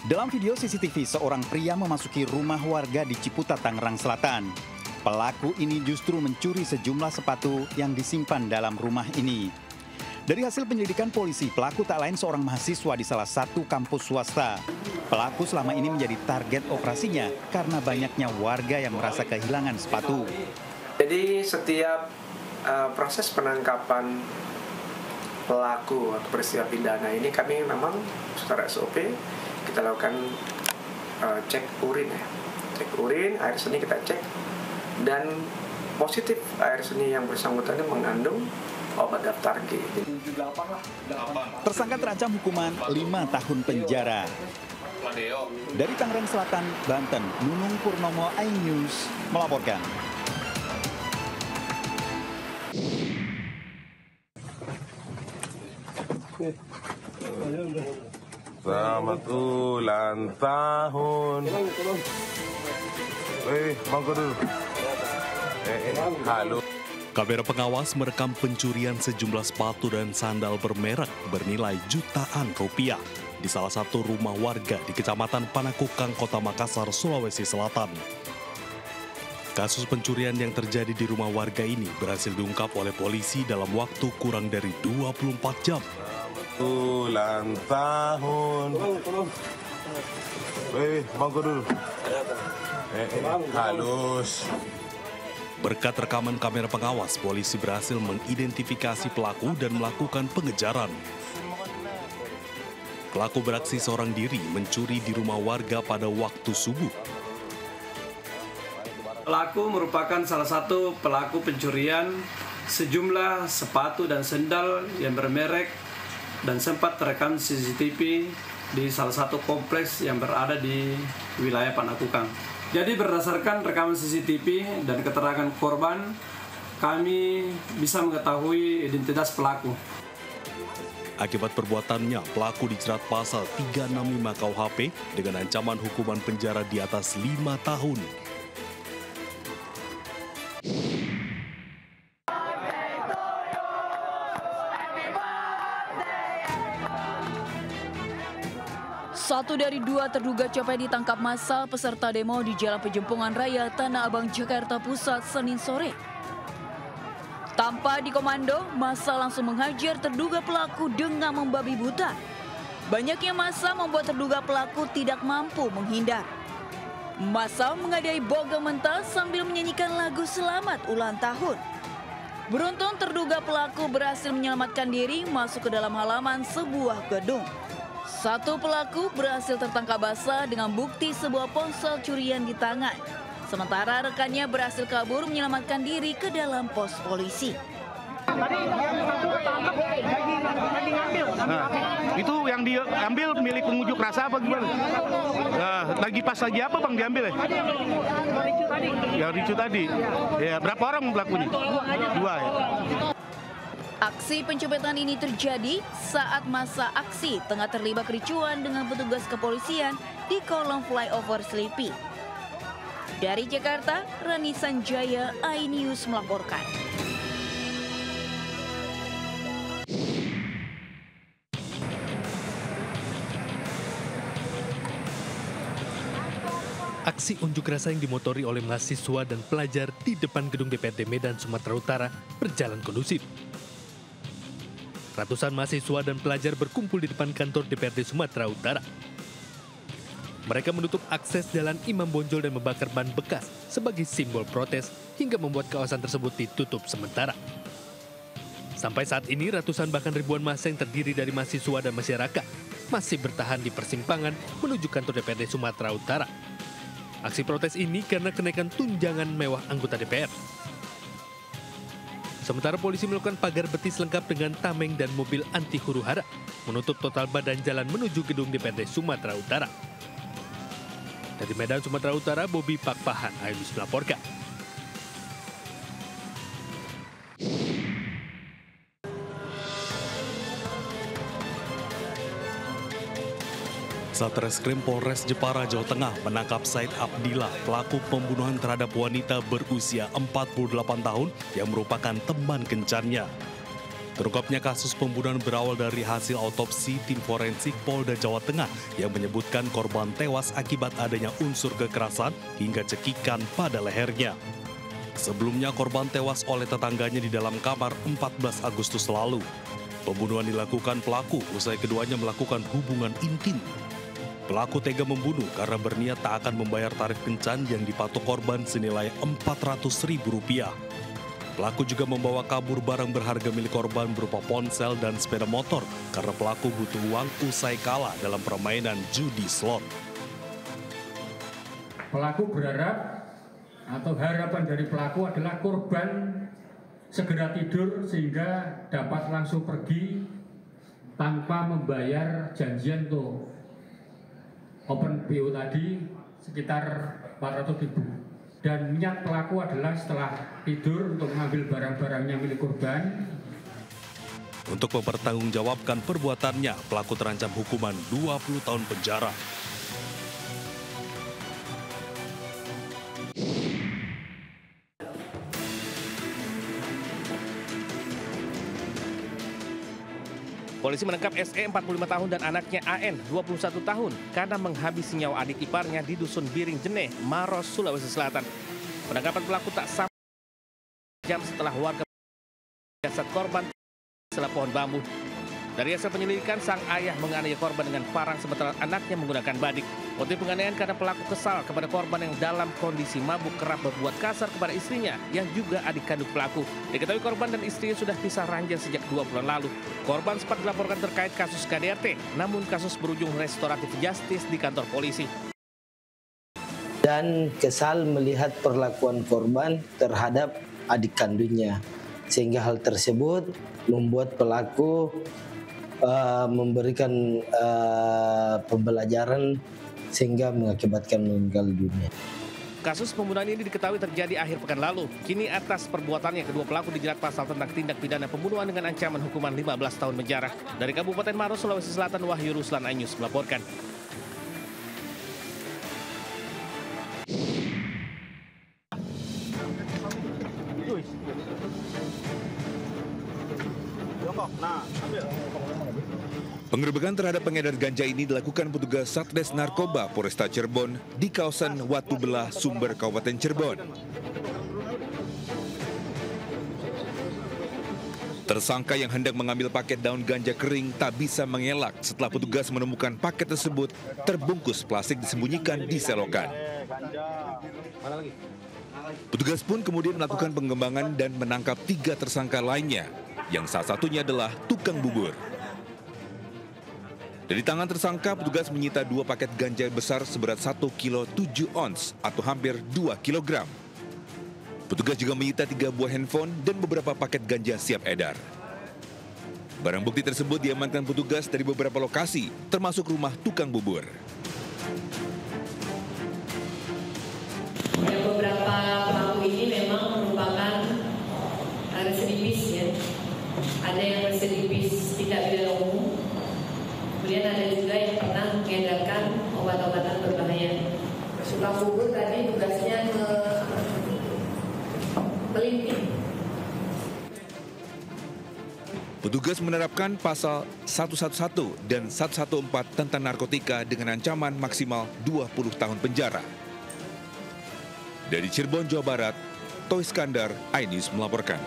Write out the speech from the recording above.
Dalam video CCTV, seorang pria memasuki rumah warga di Ciputat, Tangerang Selatan. Pelaku ini justru mencuri sejumlah sepatu yang disimpan dalam rumah ini. Dari hasil penyelidikan polisi, pelaku tak lain seorang mahasiswa di salah satu kampus swasta. Pelaku selama ini menjadi target operasinya karena banyaknya warga yang merasa kehilangan sepatu. Jadi setiap proses penangkapan pelaku atau peristiwa pidana ini kami memang secara SOP kita lakukan cek urin ya. Cek urin, air seni kita cek dan positif air seni yang bersangkutan mengandung obat daftar G. Tersangka terancam hukuman 5 tahun penjara. Dari Tangerang Selatan, Banten, Nunung Purnomo, iNews melaporkan. Selamat ulang tahun. Mangkuk dulu. Halo. Kamera pengawas merekam pencurian sejumlah sepatu dan sandal bermerek bernilai jutaan rupiah di salah satu rumah warga di Kecamatan Panakukang, Kota Makassar, Sulawesi Selatan. Kasus pencurian yang terjadi di rumah warga ini berhasil diungkap oleh polisi dalam waktu kurang dari 24 jam. Ulang tahun. Mangkuk dulu. Halus. Berkat rekaman kamera pengawas, polisi berhasil mengidentifikasi pelaku dan melakukan pengejaran. Pelaku beraksi seorang diri mencuri di rumah warga pada waktu subuh. Pelaku merupakan salah satu pelaku pencurian sejumlah sepatu dan sendal yang bermerek dan sempat terekam CCTV di salah satu kompleks yang berada di wilayah Panakukang. Jadi berdasarkan rekaman CCTV dan keterangan korban, kami bisa mengetahui identitas pelaku. Akibat perbuatannya, pelaku dijerat pasal 365 KUHP dengan ancaman hukuman penjara di atas 5 tahun. Satu dari dua terduga copet ditangkap massa peserta demo di Jalan Pejempungan Raya Tanah Abang, Jakarta Pusat, Senin sore. Tanpa dikomando, massa langsung menghajar terduga pelaku dengan membabi buta. Banyaknya massa membuat terduga pelaku tidak mampu menghindar. Massa mengadai bogem mentah sambil menyanyikan lagu selamat ulang tahun. Beruntung terduga pelaku berhasil menyelamatkan diri masuk ke dalam halaman sebuah gedung. Satu pelaku berhasil tertangkap basah dengan bukti sebuah ponsel curian di tangan. Sementara rekannya berhasil kabur menyelamatkan diri ke dalam pos polisi. Tadi yang satu ketangkep lagi ngambil. Nah, itu yang diambil milik pengunjuk rasa apa gimana? Nah, lagi pas lagi apa bang diambil ya? Yang ricu tadi. Ya, berapa orang pelakunya? Dua ya. Aksi pencopetan ini terjadi saat masa aksi tengah terlibat kericuan dengan petugas kepolisian di kolong flyover Selipi. Dari Jakarta, Rani Sanjaya, iNews melaporkan. Aksi unjuk rasa yang dimotori oleh mahasiswa dan pelajar di depan gedung DPRD Medan, Sumatera Utara berjalan kondusif. Ratusan mahasiswa dan pelajar berkumpul di depan kantor DPRD Sumatera Utara. Mereka menutup akses jalan Imam Bonjol dan membakar ban bekas sebagai simbol protes hingga membuat kawasan tersebut ditutup sementara. Sampai saat ini ratusan bahkan ribuan massa yang terdiri dari mahasiswa dan masyarakat masih bertahan di persimpangan menuju kantor DPRD Sumatera Utara. Aksi protes ini karena kenaikan tunjangan mewah anggota DPR. Sementara polisi melakukan pagar betis lengkap dengan tameng dan mobil anti huru-hara, menutup total badan jalan menuju gedung DPRD Sumatera Utara. Dari Medan, Sumatera Utara, Bobi Pakpahan, iNews melaporkan. Satreskrim Polres Jepara, Jawa Tengah menangkap Said Abdillah, pelaku pembunuhan terhadap wanita berusia 48 tahun yang merupakan teman kencannya. Terungkapnya kasus pembunuhan berawal dari hasil autopsi tim forensik Polda Jawa Tengah yang menyebutkan korban tewas akibat adanya unsur kekerasan hingga cekikan pada lehernya. Sebelumnya korban tewas oleh tetangganya di dalam kamar 14 Agustus lalu. Pembunuhan dilakukan pelaku usai keduanya melakukan hubungan intim. Pelaku tega membunuh karena berniat tak akan membayar tarif kencan yang dipatok korban senilai Rp400.000. Pelaku juga membawa kabur barang berharga milik korban berupa ponsel dan sepeda motor karena pelaku butuh uang usai kalah dalam permainan judi slot. Pelaku berharap atau harapan dari pelaku adalah korban segera tidur sehingga dapat langsung pergi tanpa membayar janjian untuk open BO tadi sekitar 400.000. Dan niat pelaku adalah setelah tidur untuk mengambil barang-barangnya milik korban. Untuk mempertanggungjawabkan perbuatannya, pelaku terancam hukuman 20 tahun penjara. Polisi menangkap SE 45 tahun dan anaknya AN 21 tahun karena menghabisi nyawa adik iparnya di Dusun Biring Jeneh, Maros, Sulawesi Selatan. Penangkapan pelaku tak sampai jam setelah warga jasad korban setelah pohon bambu. Dari hasil penyelidikan, sang ayah menganiaya korban dengan parang sementara anaknya menggunakan badik. Motif penganiayaan karena pelaku kesal kepada korban yang dalam kondisi mabuk kerap berbuat kasar kepada istrinya yang juga adik kandung pelaku. Diketahui korban dan istrinya sudah pisah ranjang sejak 2 bulan lalu. Korban sempat dilaporkan terkait kasus KDRT, namun kasus berujung restoratif justice di kantor polisi. Dan kesal melihat perlakuan korban terhadap adik kandungnya. Sehingga hal tersebut membuat pelaku memberikan pembelajaran sehingga mengakibatkan meninggal dunia. Kasus pembunuhan ini diketahui terjadi akhir pekan lalu. Kini atas perbuatannya kedua pelaku dijerat pasal tentang tindak pidana pembunuhan dengan ancaman hukuman 15 tahun penjara. Dari Kabupaten Maros, Sulawesi Selatan, Wahyu Ruslan Anyus melaporkan. Penggerebekan terhadap pengedar ganja ini dilakukan petugas Satdes Narkoba Polresta Cirebon di kawasan Watu Belah, Sumber, Kabupaten Cirebon. Tersangka yang hendak mengambil paket daun ganja kering tak bisa mengelak setelah petugas menemukan paket tersebut terbungkus plastik disembunyikan di selokan. Petugas pun kemudian melakukan pengembangan dan menangkap 3 tersangka lainnya, yang salah satunya adalah tukang bubur. Dari tangan tersangka, petugas menyita 2 paket ganja besar seberat 1 kilo 7 ons atau hampir 2 kilogram. Petugas juga menyita 3 buah handphone dan beberapa paket ganja siap edar. Barang bukti tersebut diamankan petugas dari beberapa lokasi, termasuk rumah tukang bubur. Beberapa pelaku ini memang merupakan residivis ya. Ada yang residivis tidak pidana umum. Kemudian ada juga yang pernah mengedarkan obat-obatan berbahaya. Tukang bubur tadi tugasnya melinting. Petugas menerapkan pasal 111 dan 114 tentang narkotika dengan ancaman maksimal 20 tahun penjara. Dari Cirebon, Jawa Barat, Toy Skandar, iNews melaporkan.